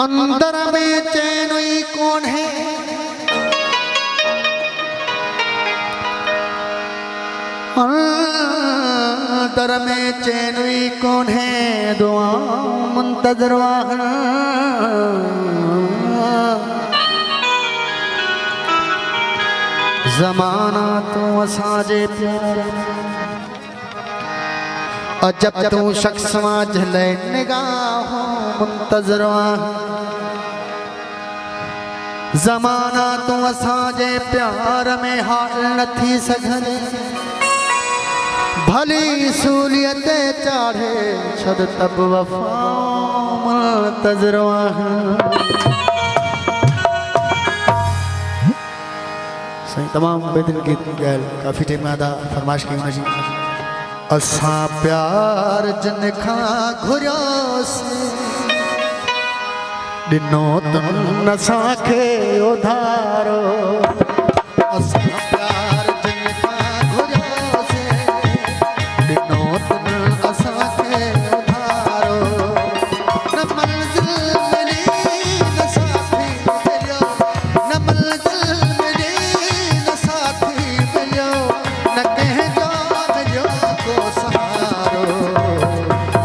अंदर में चैनई कौन है, अंदर में चैनई कौन है, दुआ मुंतजरवा ज़माना तो असांजे प्यार और जब तू शख्स मां झले निगाहों मुंतजरवा ज़माना तो असांजे प्यार में हाल न थी सघे भली सूलियत चाढ़े छद तब वफा मुंतजरवा सही तमाम बेदिल गीत गैल काफ़ी टाइम आदा फरमाइश की हुनजी असां प्यार जिन खां घुरियोसीं ॾिनो तन असांखे उधारो असां प्यार जिन खां घुरियोसीं ॾिनो तन असांखे उधारो न मंज़िल मिली न साथी मिलियो न मंज़िल मिली न साथी मिलियो न कंहिंजो मिलियो को सहारो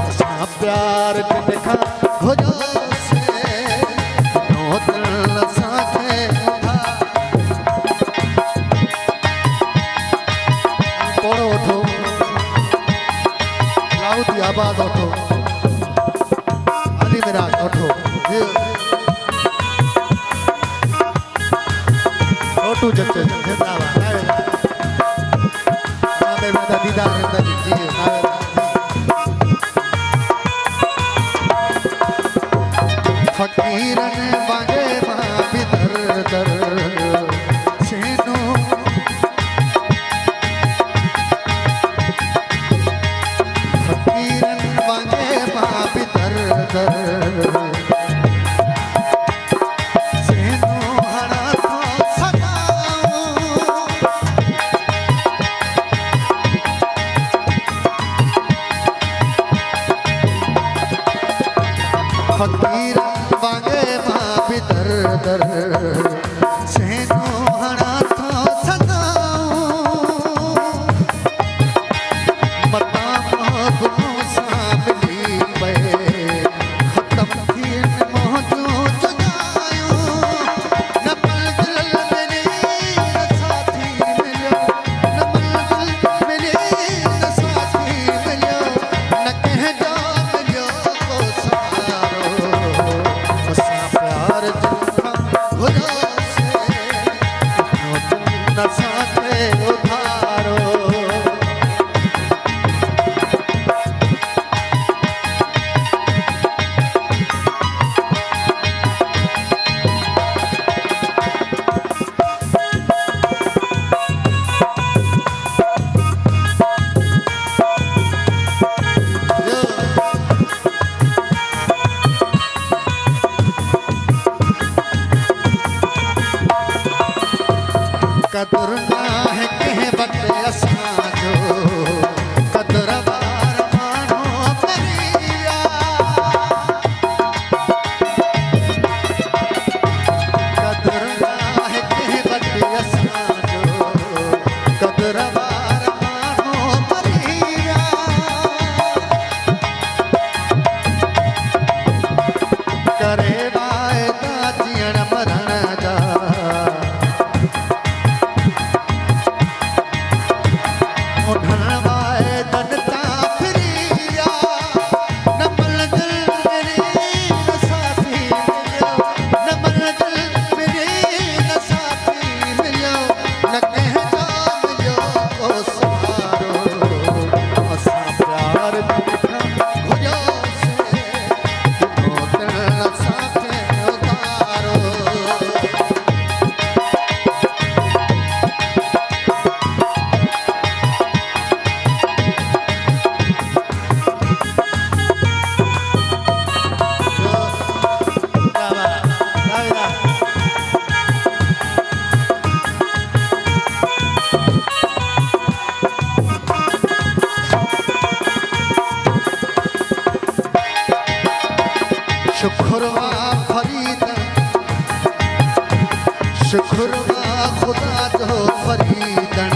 असां प्यार जिन खां घुरियोसीं ॾिनो तन असांखे उधारो पोड़ो वठो लाउदी आबाद वठो अली मिराज वठो छोटू जचे जिंदाबाद नावे माता दीदार जी नावे फकीरन वांगे मां भी दर दर सेनो फकीरन वांगे मां भी दर दर सेनो हणा तो सदाओ फकीरन वांगे मां भी दर दर सेनो हणा तो सदाओ मता मोहबतों सां मिली पए ख़त्म थियन मोहजूं जुदायूं न मंज़िल मिली न साथी मिलियो न मंज़िल मिली न साथी मिलियो न कंहिंजो मिलियो को सहारो असां प्यार जिन खां घुरियोसीं ॾिनो तन असांखे उधारो कदर ना है कहीं बटे असांजो कदर बार मानो करिया कदर ना है कहीं बटे असांजो कदर बार मानो करिया करे वायदा जियण मरण जा शुक्रवा शुक्र खुदा जो फरीदन